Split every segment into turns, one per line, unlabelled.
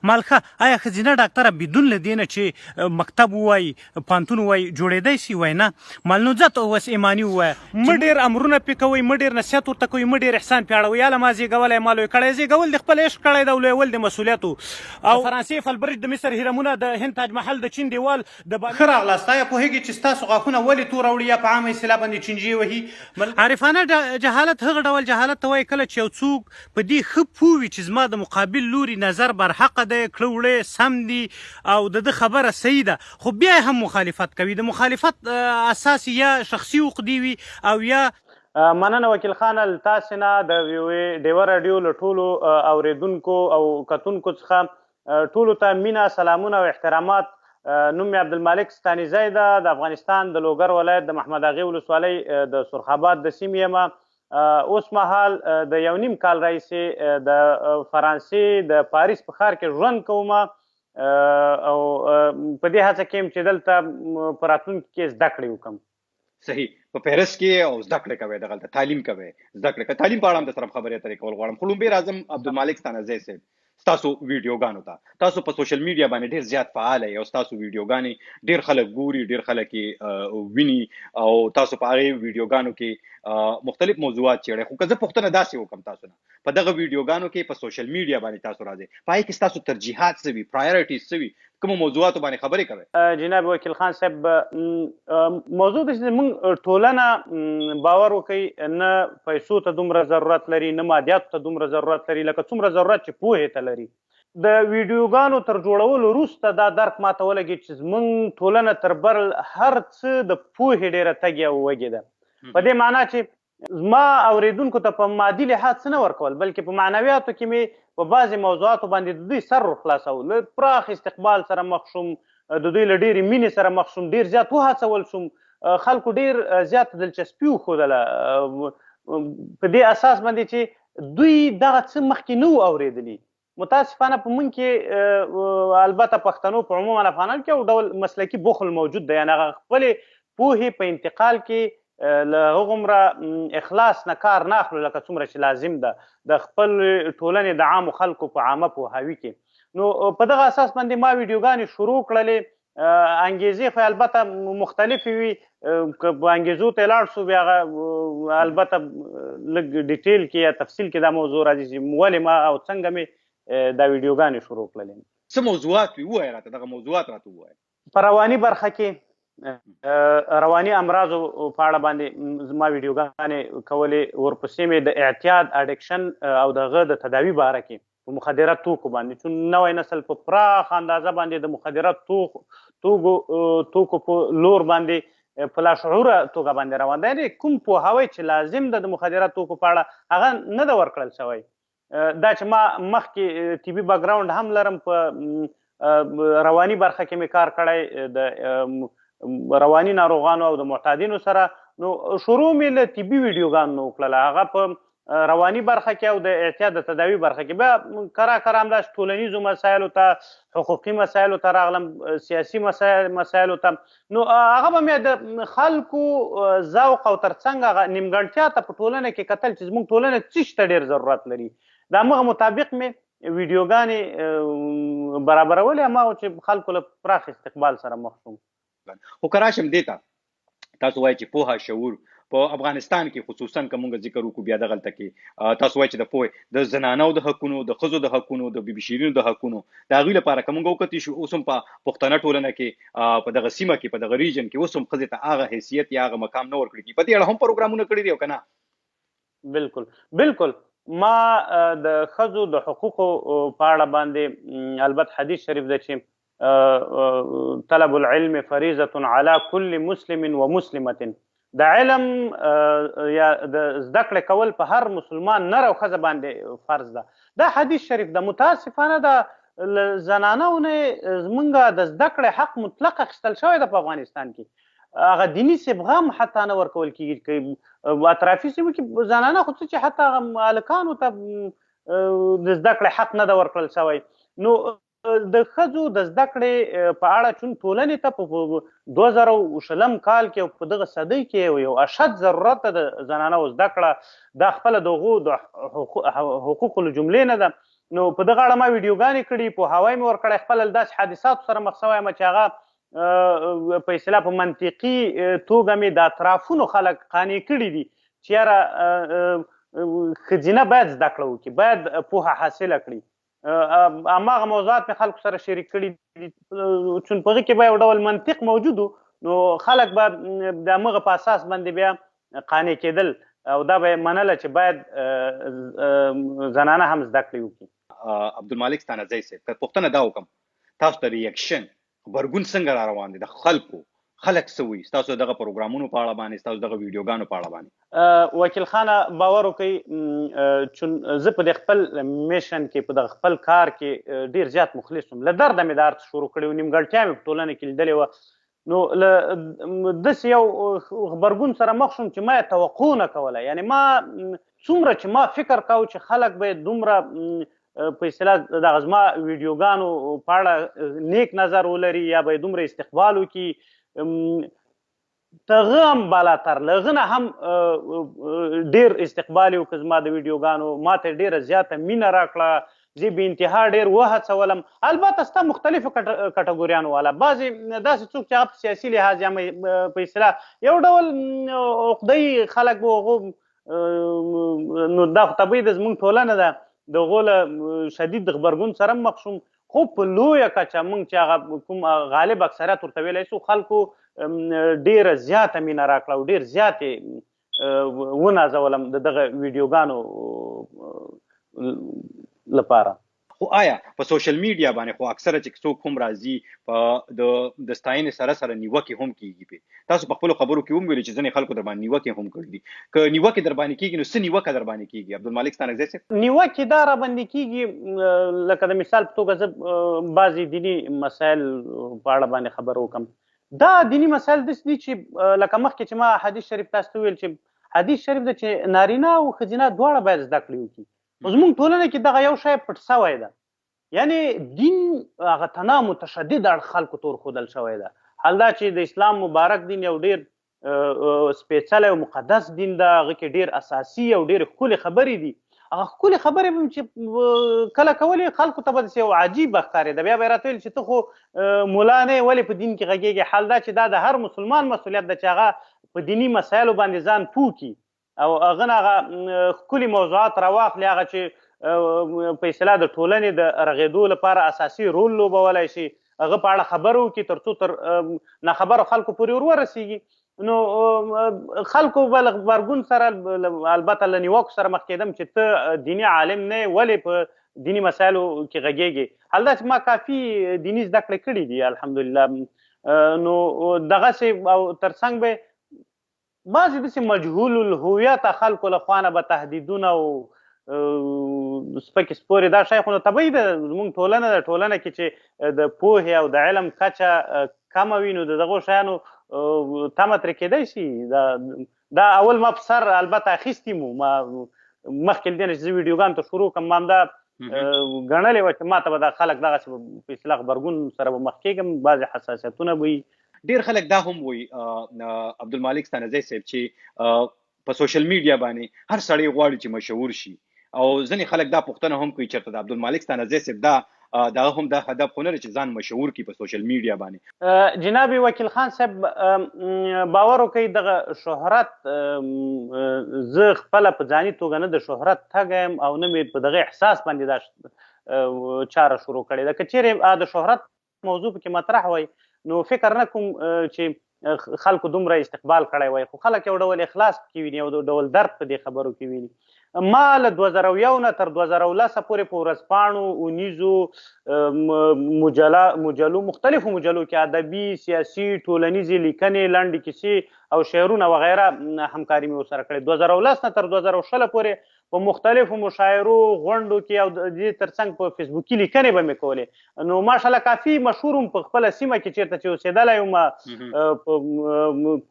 مالکه آیا ښځینه ډاکټره بدون له دې نه چې مکتب ووایي پوهنتون ووایي جوړېدی شي وایي نه ملنوزت اوس ایماني ووایه مه ډېر امرونه پرې کوئ مه ډېر نصیحت ورته کوئ مه ډېر احسان پرې اړوئ یاله ما زېږولی ما لوی کړی زېږول د خپل عشق کړی ده او لویول د مسؤلیتو او فرانسې فلبرج د مصر هرمونه د هند تاج محل د چین دیوال د ښه راغلاست آیا پوهېږي چې ستاسو غاښونه ولې تور اوړي یا په عامه اصطلاح باندې چینجې وهي عارفانه جهالت هغه ډول جهالت ته وایي کله چې یو څوک په دې ښه پوه وي چې زما د مقابل لوري نظر برحقه دی کړه وړه سم دي او د خبره صحیح ده خو بیا هم مخالفت کوي د مخالفت اساس یا شخصي عقدې وي او یا مننه وکیل خان تاسې نه د ډیوه راډیو له ټولو اورېدونکو او کتونکو څخه ټولو ته مینه سلامونه او احترامات نوم مې عبدالمالک ستانیزی ده د افغانستان د لوګر ولایت د محمد اغې ولسوالۍ د سرخاباد د سیمې یم اوس مهال د یو نیم کال راهیسې د فرانسې د پاریس په ښار کې ژوند کوم او په دې هڅه کې یم چې دلته په راتلونکي کې زده کړې وکړم
صحیح په پیرس کې او زده کړې کوئ دغلته تعلیم کوئ زده کړې تعلیم په اړه هم درسره خبرې اترې کول غواړم خو لومړی راځم عبدالمالک ستانزی صاحب ستاسو ویډیوګانو ته تاسو په سوشل میډیا باندې ډېر زیات فعال یې او ستاسو ویډیوګانې ډېر خلک ګوري ډېر خلک یې ویني او تاسو په هغې ویډیوګانو کې مختلف موضوعات څېړئ خو که زه پوښتنه داسې وکړم تاسو نه په دغه ویډیوګانو کې په سوشل میډیا باندې تاسو راځئ په هغې کې ستاسو ترجیحات څه وي پرایورټیز څه وي کومو موضوعاتو باندې خبرې کوئ
جناب وکیل خان صاحب موضوع ده چې موږ ټولنه باور وکړي نه پیسو ته دومره ضرورت لري نه مادیاتو ته دومره ضرورت لري لکه څومره ضرورت چې پوهې ته لري د ویډیوګانو تر جوړولو وروسته دا درک ماته ولګېد چې زموږ ټولنه تر بر هر څه د پوهې ډېره تږې او وږې ده په دې معنا چې زما اورېدونکو ته په مادي لحاظ څه نه ورکول بلکې په معنویاتو کې مې په بعضې موضوعاتو باندې د دوی سر خلاصول له پراخ استقبال سره مخ شوم د دوی له ډېرې مینې سره مخ شوم ډېر زیات وهڅول شوم خلکو ډېر زیاته دلچسپي وښودله په دې اساس باندې چې دوی دغه څه مخکې نه وو اورېدلي متاسفانه په موږ کې البته پښتنو په عموما افغانانو کې یو ډول مسلکي بخل موجود دی یعنې هغه خپلې پوهې په انتقال کې له هغومره اخلاص نه کار نه اخلو لکه څومره چې لازم ده د خپل ټولنې د عامو خلکو په عامه پوهاوي کې نو په دغه اساس باندې ما ویډیوګانې شروع کړلې انګیزې خو البته مختلفې وي که په انګیزو ته لاړ شو بیا هغه البته لږ ډیټیل کې یا تفصیل کې دا موضوع راځي چې ولې ما او څنګه مې دا ویډیوګانې شروع کړلې
څه موضوعات وي ووایه راته دغه موضوعات راته ووایه
په رواني برخه کې رواني امراضو په اړه باندې زما ویډیوګانې کولې ورپسې مې د اعتیاد اډکشن او د هغه د تداوي باره کې په مخدره توکو باندې چون نوی نسل په پراخ اندازه باندې د مخدره توکو په لور باندې په لاشعوره توګه باندې روان دی یعنې کوم پوهاوی چې لازم ده د مخدره توکو په اړه هغه نه ده ورکړل شوی دا چې ما مخکې طبي بیکګراوند هم لرم په رواني برخه کې مې کار کړی د رواني ناروغانو او د معتادینو سره نو شروع مې له طبي ویډیوګانو وکړله هغه په رواني برخه کې او د اعتیاد د تداوي برخه کې بیا کرا همداسې ټولنیزو مسایلو ته حقوقي مسایلو ته راغلم سیاسي مسایلو ته نو هغه به مې د خلکو ذوق او ترڅنګ هغه نیمګړتیا ته په ټولنه کې کتل چې زموږ ټولنه څه شي ته ډېر ضرورت لري د همغه مطابق مې ویډیوګانې برابرولې هماغه چې خلکو له پراخ استقبال سره مخ شوم
خو که راشم دې ته تاسو وایئ چې پوهه شعور په افغانستان کې خصوصا که موږ ذکر وکړو بیا دغلته کې تاسو وایئ چې د پوهې د زنانو د حقونو د ښځو د حقونو د بیبي شیرینو د حقونو د هغوی لپاره که موږ وکتلی شو اوس هم په پښتنه ټولنه کې په دغه سیمه کې په دغه ریجن کې اوس هم ښځې ته هغه حیثیت یا هغه مقام نه ورکړل کېږي په دې اړه هم پروګرامونه کړي دي او که نه
بالکل ما د ښځو د حقوقو په اړه باندې البته حدیث شریف ده چې طلب العلم فریضة على كل مسلم ومسلمة د علم یا د زده کړې کول په هر مسلمان نر او ښځه باندې فرض ده دا حدیث شریف ده متاسفانه د زنانو نه زمونږ د زده کړې حق مطلق اخیستل شوی ده په افغانستان کې هغه دیني صبغه هم حتی نه ورکول کېږي اطرافي سیمو کې زنانه خو څه چې حتی هغه هلکانو ته د زده کړې حق نه ده ورکړل شوی نو د ښځو د زده کړې په اړه چون ټولنې ته په 2020 کال کې او په دغه صدۍ کې یو اشد ضرورت ده د زنانو زده کړه دا خپله د هغو د حقوقو له جملې نه ده نو په دغه اړه ما ویډیوګانې کړي، پوهاوی مې ورکړی، خپله له داسې حادثاتو سره مخ شوی یم چې هغه په اصطلاح په منطقي توګه مې د اطرافونو خلک قانع کړي دي چې یاره ښځینه باید زده کړه وکړي، باید پوهه حاصله کړي. هماغه موضوعات مې خلکو سره شریک کړي دي، چون په هغې کې به یو ډول منطق موجود و، نو خلک به د همغه په اساس باندې بیا قانع کېدل او دا به یې منله چې باید زنانه هم زده کړې وکړي.
عبدالمالک ستانکزی صاحب که پوښتنه دا وکړم تاسو ته ریاکشن غبرګون څنګه را روان دی د خلک څه وایي ستاسو دغه پروګرامونو په اړه باندې ستاسو دغه ویډیوګانو په اړه باندې؟
وکیل خانه باور وکړئ، چون زه په د خپل میشن کې په دغه خپل کار کې ډېر زیات مخلص وم، له درده مې دا ارت شروع کړی و، نیمګړتیا مې په ټولنه کې لیدلې وه، نو له داسې یو غبرګون سره مخ شوم چې ما یې توقع نه کوله. یعنې ما څومره چې ما فکر کاوه چې خلک به دومره په اصطلاح دغه زما ویډیوګانو په اړه نیک نظر ولري یا به یې دومره استقبال وکړي، تغه هم بالاتر له هغه نه هم ډېر استقبال یې وکړه زما د ویډیوګانو، ما ته یې ډېره زیاته مینه راکړه، زه بې انتها ډېر وهڅولم. البته ستا مختلفو کټګوریانو والا، بعضې داسې څوک چې هغه په سیاسي لحاظ یا په اصطلاح یو ډول عقده‌ي خلک به هغو، نو دا خو طبیعي ده، زموږ ټولنه ده، د هغو له شدید غبرګون سره مخ شوم. خو په لویه کچه موږ چې هغه کوم غالب اکثریت ورته ویلی شو، خلکو ډېره زیاته مینه راکړه او ډېر زیات یې ونازولم د دغه ویډیوګانو لپاره.
خو آیا په سوشل میډیا باندې خو اکثره چې څوک هم راځي په د ستاینې سره نیوکې هم کیږي پې تاسو په خپلو خبرو کې هم ویلي چې ځینې خلکو در باندې نیوکې هم کړي دي، که نیوکې در باندې کیږي نو څه نیوکه در باندې کیږي عبدالمالک ستانکزی صاحب؟
نیوکې دا را باندې کیږي لکه د مثال په توګه زه بعضې دیني مسایل په اړه باندې خبر وکړم. دا دیني مسایل داسې دي چې لکه مخکې چې ما حدیث شریف تاسو ته ویل چې حدیث شریف ده چې نارینه او ښځینه دواړه باید زده کړې وکړي. زموږ ټولنه کې دغه یو شی پټ شوی ده، یعنې دین هغه تنها متشدد اړخ خلکو ته ورښودل شوی ده. حال دا چې د اسلام مبارک دین یو ډېر سپېڅلی او مقدس دین ده، هغه کې ډېر اساسي او ډېرې ښکلې خبرې دي. هغه ښکلې خبرې به چې کله کولې خلکو ته به داسې یو عجیبه ښکارېده، بیا به یې راته ویل چې ته خو ملا نه یې، ولې په دین کې غږېږې؟ حال دا چې دا د هر مسلمان مسؤلیت ده چې هغه په دیني مسایلو باندې ځان پوه کړي او هغه نه هغه ښکلي موضوعات راواخلي، هغه چې په اصطلاح د ټولنې د رغېدو لپاره اساسي رول لوبولی شي، هغه په اړه خبره وکړي تر څو تر ناخبرو خلکو پورې ورسیږي. نو خلکو به له غبرګون سره البته له نیوکو سره مخ کېدم چې ته دیني عالم نه یې، ولې په دیني مسایلو کې غږېږې؟ حال دا چې ما کافي دیني زده کړې کړي دي الحمدلله. نو دغسې او تر څنګ به بعضې داسې مجهول الهویته خلکو له خوا نه به تهدیدونه او سپکې سپورې، دا شی خو نو طبیعي ده، زموږ ټولنه ده، ټولنه کې چې د پوهې او د علم کچه کمه وي نو د دغو شیانو تمه ترې کېدی شي. دا اول ما په سر البته اخیستي مو، ما مخکې له دې نه چې زه ویډیوګانو ته شروع کړم ما همدا ګڼلې وه چې ما ته به دا خلک دغسې په اصطلاح غبرګون سره به مخ کېږم، بعضې حساسیتونه به وي.
ډېر خلک دا هم وایي عبدالمالک ستانکزی صاحب چې په سوشل میډیا باندې هر سړی غواړي چې مشهور شي، او ځینې خلک دا پوښتنه هم کوي چېرته د عبدالمالک ستانکزی صاحب دغه هم دا هدف خو نه لري چې ځان مشهور کړي په سوشل میډیا باندې؟
جناب وکیل خان صاحب باور وکړئ دغه شهرت زه خپله په ځاني توګه نه د شهرت تږی یم او نه مې په دغه احساس باندې دا چاره شروع کړې ده. که چیرې د شهرت موضوع پکې مطرح وای نو فکر نه کوم چې خلکو دومره استقبال کړی وای، خو خلک یو ډول اخلاص پکې ویني، یو ډول درد په دې خبرو کې ویني. ما له 2001 نه تر 2010 پورې په ورځپاڼو، اونیزو مجلو، مختلفو مجلو کې ادبي، سیاسي، ټولنیزې لیکنې، لنډې کیسې او شعرونه وغیره همکاري مې ورسره کړې. 2010 نه تر 2016 پورې په مختلفو مشاعرو، غونډو کې او د دې ترڅنګ په فیسبوکي لیکنې به مې کولې. نو ماشاءالله کافي مشهور وم په خپله سیمه کې چېرته چې اوسېدلی یم، په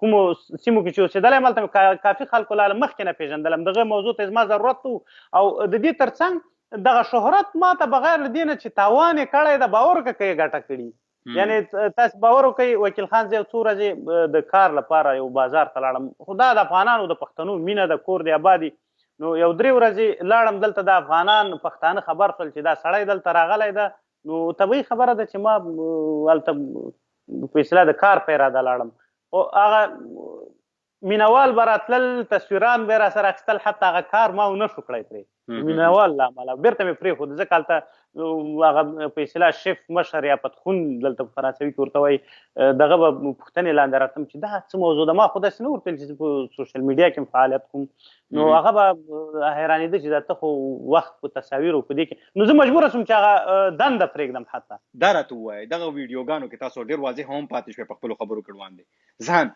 کومو سیمو کې چې اوسېدلی یم هلته مې کافي خلکو لا مخکې نه پېژندلم. دغه موضوع ته زما ضرورت و او د دې ترڅنګ دغه شهرت ما ته بغیر له دې نه چې تاوان یې کړی ده، باور وکړه که یې ګټه کړي. یعنې تاسو باور وکړئ وکیل خان زه یو څو ورځې د کار لپاره یو بازار ته لاړم، خو دا د افغانانو د پښتنو مینه ده، کور دی آباد دي، نو یو 3 ورځې لاړم دلته د افغانان پښتانه خبر شول چې دا سړی دلته راغلی ده نو طبیعي خبره ده چې ما هلته په اصطلاح د کار په اراده لاړم خو هغه مینوال به راتلل تصویران به یې راسره اخیستل حتی هغه کار ما ونه شو کړی ترې مینوال له امله بیرته مې پرېښود ځکه هلته هغه په اصطلاح شیف مشر یا پتخون دلته په فرانسوي کې ورته وایي دغه به پوښتنې لاندې راتلم چې دا څه موضوع ده ما خو داسې نه ورته ویل چې په سوشل میډیا کې فعالیت کوم نو هغه به حیرانېده چې دا ته خو وخت په تصاویرو په دې کې نو زه مجبوره شوم چې هغه دنده پرېږدم حتی
دا راته ووایه دغه ویډیوګانو کې تاسو ډېر واضح هم پاتې شوئ په خپلو خبرو کې وړاندې ځان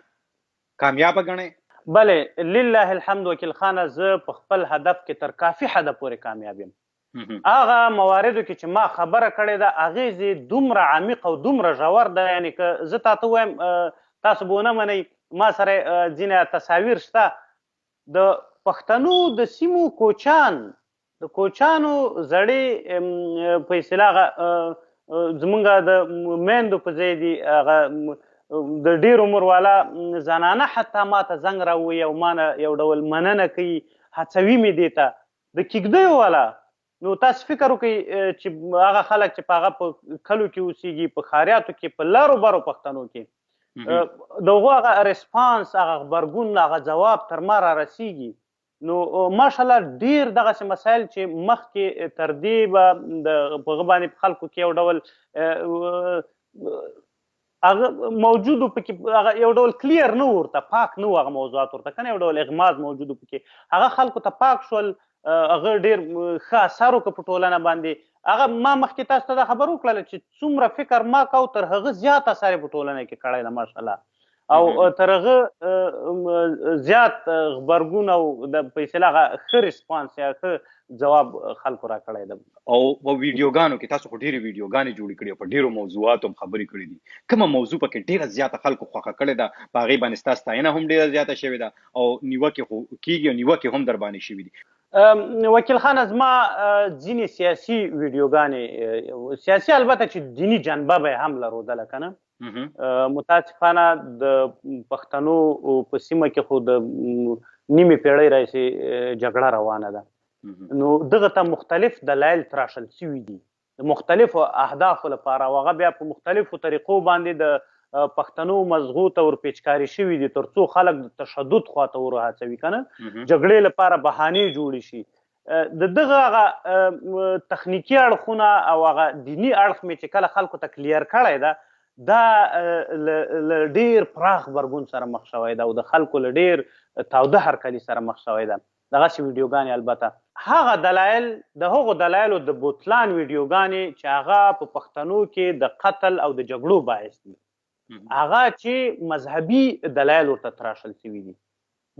کامیابه ګڼئ
بله لله الحمد وکیل خانه زه په خپل هدف کې تر کافي حده پورې کامیاب یم هغه مواردو کې چې ما خبره کړې ده اغیز یې دومره عمیق او دومره ژور ده یعنې که زه تاته وایم تاسو به ونه منئ ما سره ځینې تصاویر شته د پښتنو د سیمو کوچان د کوچانو زړې په اصطلاح زمونږ د میندو په ځای دي هغه د ډېر عمر والا زنانه حتی ما ته زنګ راووایي او ما نه یو ډول مننه کوي هڅوي مې دې ته د کېږدیو والا نو تاسو فکر وکړئ چې هغه خلک چې په هغه په کلو کې اوسېږي په ښاریاتو کې په لارو برو پښتنو کې د هغو هغه ریسپانس هغه غبرګون هغه ځواب تر ما را رسیږي نو ماشاءالله ډېر دغسې مسایل چې مخکې تر دې به په هغه باندې په خلکو کې یو ډول هغه موجودو پکې هغه یو ډول کلیر نه ورته پاک نه و هغه موضوعات ورته که نه یو ډول اغماز موجودو پکې هغه خلکو ته پاک شول هغه ډېر ښه اثر وکړه په ټولنه باندې هغه ما مخکې تاسو ته دا خبر وکړله چې څومره فکر ما کو تر هغه زیات اثر یې په ټولنه کې کړی ده ماشاءالله او تر هغه زیات غبرګون او د په اصطلاح هغه ښه ریسپانس یا ښه جواب خلکو را کړی ده
او په ویډیوګانو کې تاسو خو ډېرې ویډیوګانې جوړې کړې او په ډېرو موضوعاتو هم خبرې کړې دي کومه موضوع پکې ډېره زیاته خلکو خوښه کړې ده په هغې باندې ستا ستاینه هم ډېره زیاته شوې ده او نیوکې خو کېږي او نیوکې هم در باندې شوي دي
وکیل خانه زما ځینې سیاسي ویډیوګانې سیاسي البته چې دیني جنبه به یې هم لرودله که نه متاسفانه د پښتنو په سیمه کې خو د نیمې پیړۍ راهیسې جګړه روانه ده نو دغه ته مختلف دلایل تراشل شوي دي د مختلفو اهدافو لپاره او هغه بیا په مختلفو طریقو باندې د پښتنو مزغو ته ورپېچکاري شوي دي تر څو خلک د تشدد خواته ورهڅوي که نه جګړې لپاره بهانې جوړې شي د دغه هغه تخنیکي اړخونه او هغه دیني اړخ مې چې کله خلکو ته کلیر کړی ده دا له ډېر پراخ غبرګون سره مخ شوی ده او د خلکو له ډېر تاوده هرکلي سره مخ شوی ده دغسې ویډیوګانې البته هغه دلایل د هغو دلایلو د بوتلان ویډیوګانې چې هغه په پښتنو کې د قتل او د جګړو باعث دي هغه چې مذهبي دلایل ورته تراشل شوي دي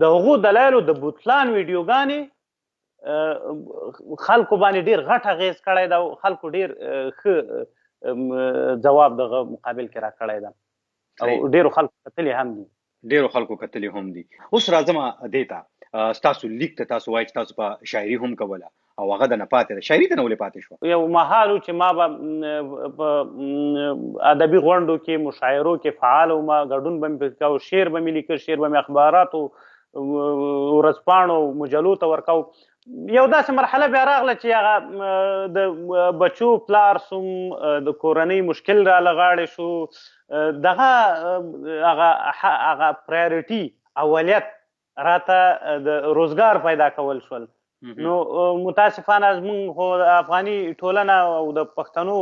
د هغو دلایلو د بوتلان ویډیوګانې خلکو باندې ډېر غټ اغېز کړی ده او خلکو ډېر ښه جواب دغه مقابل کې را کړی ده او ډېرو خلکو کتلې هم دي
اوس راځم دې ته ستاسو لیک ته تاسو وایئ چې تاسو په شاعري هم کوله او هغه د نه پاتې ده شاعري ته نه ولې پاتې شوه
یو مهال و چې ما به په ادبي غونډو کې مشاعرو کې فعال وم ګډون به مې پکې کوو شعر به مې لیکه شعر به مې اخباراتو ورځپاڼو مجلو ته ورکو یو داسې مرحله بیا راغله چې هغه د بچو پلار سوم د کورنۍ مشکل راله غاړې شو دغه هغه پرایورټي اوليت راته د روزګار پیدا کول شول نو متاسفانه زموږ خو افغاني ټولنه او د پښتنو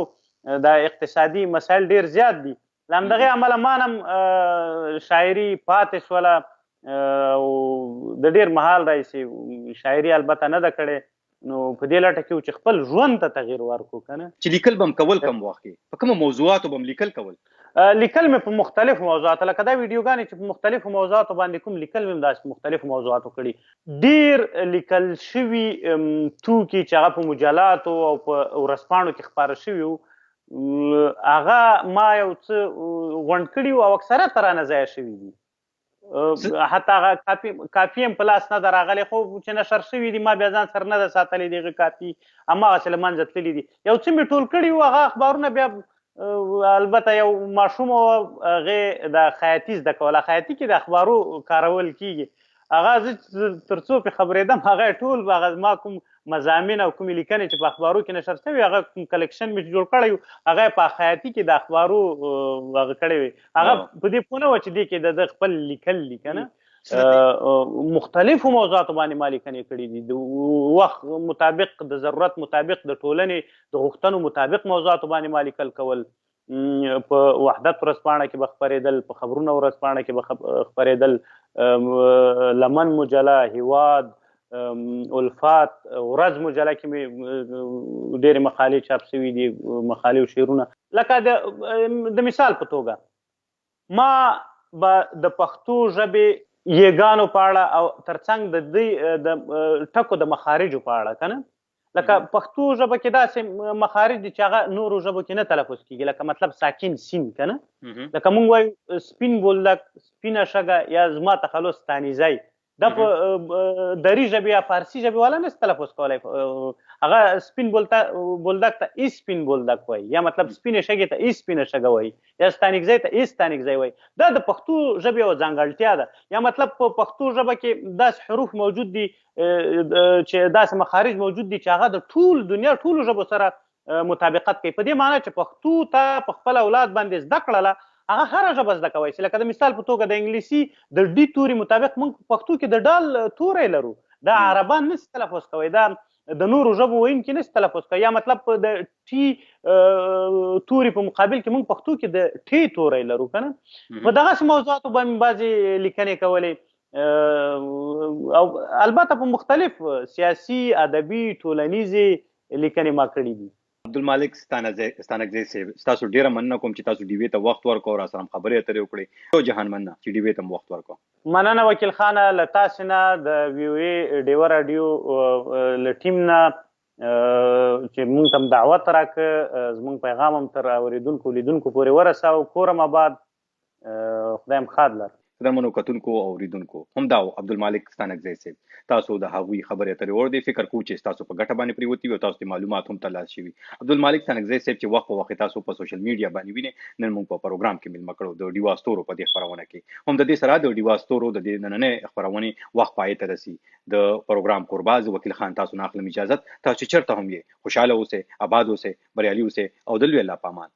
د اقتصادي مسایل ډېر زیات دي له همدغې امله ما هم شاعري پاتې شوله او د ډېر مهال راهیسې شاعري البته نه ده کړې نو په دې لټه کې چې خپل ژوند ته تغییر ورکړو که نه
چې لیکل به م کول کم وخت کې په کومو موضوعاتو به م لیکل کول
لیکل مې په مختلفو موضوعاتو لکه دا ویډیوګانې چې په مختلفو موضوعاتو باندې کوم لیکل مې داسې مختلفو موضوعاتو کړي ډېر لیکل شوي توکي چې هغه په مجلاتو او په ورځپاڼو کې خپاره شوي وو هغه ما یو څه غونډ کړي وو او اکثره تر رانه ضایع شوي دي حتی هغه کاپي هم په لاس نه ده راغلی خو چې نشر شوي دي ما بیا ځان سره نه ده ساتلی د هغې کاپي هماغسې له منځه تللي دي یو څه مې ټول کړي وو هغه اخبارونه بیا البته یو ماشوم و هغې د خیاطي زده کوله خیاطي کې د اخبارو کارول کېږي هغه زه تر څو پرې خبرېدم هغه ټول هغه زما کوم مضامین او کومې لیکنې چې په اخبارو کې نشر شوي هغه کوم کلکشن مې جوړ کړی و هغه یې په خیاطي کې د اخبارو هغه کړی وی هغه په دې پوه نه وه چې دې کې د خپل لیکل دي که نه مختلفو موضوعاتو باندې ما لیکنې کړي دي د وخت مطابق د ضرورت مطابق د ټولنې د غوښتنو مطابق موضوعاتو باندې ما لیکل کول په وحدت ورځپاڼه کې به خپرېدل په خبرونه ورځپاڼه کې به خپرېدل لمن مجله هیواد الفات ورځ مجله کې مې ډېرې مقالې چاپ شوي دي مقالې او شعرونه لکه د مثال په توګه ما به د پښتو ژبې یګانو په اړه او ترڅنګ د دوی د ټکو د مخارجو په اړه که نه لکه پښتو ژبه کې داسې مخارج دي چې هغه نورو ژبو کې نه تلفظ کېږي لکه مطلب ساکن سین که نه لکه موږ وایو سپین بولدک سپینه شګه یا زما تخلص ستانیزی دا په دري ژبې یا فارسي ژبې والا نشي تلفظ کولی هغه سپین بولدک ته ای سپین بولدک وایي یا مطلب سپینې شګې ته ای سپینه شګه وایي یا ستانکزی ته ای ستانکزی وایي دا د پښتو ژبې یوه ځانګړتیا ده یا مطلب په پښتو ژبه کې داسې حروف موجود دي چې داسې مخارج موجود دي چې هغه د ټول دنیا ټولو ژبو سره مطابقت کوي په دې معنی چې پښتو ته په خپل اولاد باندې زده کړله هغه هره ژبه زده کوی شي لکه د مثال په توګه د انګلیسي د ډي توري مطابق موږ په پښتو کې د ډال توری لرو دا عربان نشي تلفظ کوی دا د نورو ژبو ویونکي نشي تلفظ کوی یا مطلب د ټي توري په مقابل کې موږ پښتو کې د ټي توری لرو که نه په دغسې موضوعاتو باندې بعضې لیکنې کولې او البته په مختلف سیاسي ادبي ټولنیزې لیکنې ما کړي دي
عبدالمالک ستانکزی صاحب ستاسو ډیره مننه کوم چې تاسو ډیوې ته وخت ورکړو را سره خبرې اترې وکړې یو جهان مننه چې ډیوې ته وخت ورکړو
مننه وکیل خانه له تاسې نه د وی او ای ډیوه راډیو له ټیم نه چې موږ ته دعوت راکړه زموږ پیغام هم تر اورېدونکو لیدونکو پورې ورساو کورم آباد خدای هم ښاد لر
درمنو کتونکو او اوریدونکو هم دا عبدالمالک ستانکزی صاحب تاسو د هغوی خبرې اترې اوردې فکر کوو چې تاسو په ګټه باندې پریوتي او تاسو ته معلومات هم ترلاسه شوي عبدالمالک ستانکزی صاحب چې وخت په وخت تاسو په سوشل میډیا باندې وینئ نن موږ په پروګرام کې مېلمه کړو د ډیوا ستورو په دې خپرونه کې هم د دې سره د ډیوا ستورو د دې نننۍ خپرونې وخت پای ته رسي د پروګرام قرباز وکیل خان تاسو نه اخلم اجازه تاسو چیرته هم یې خوشاله اوسئ آباد اوسئ بریالي اوسئ او د لوی الله په امان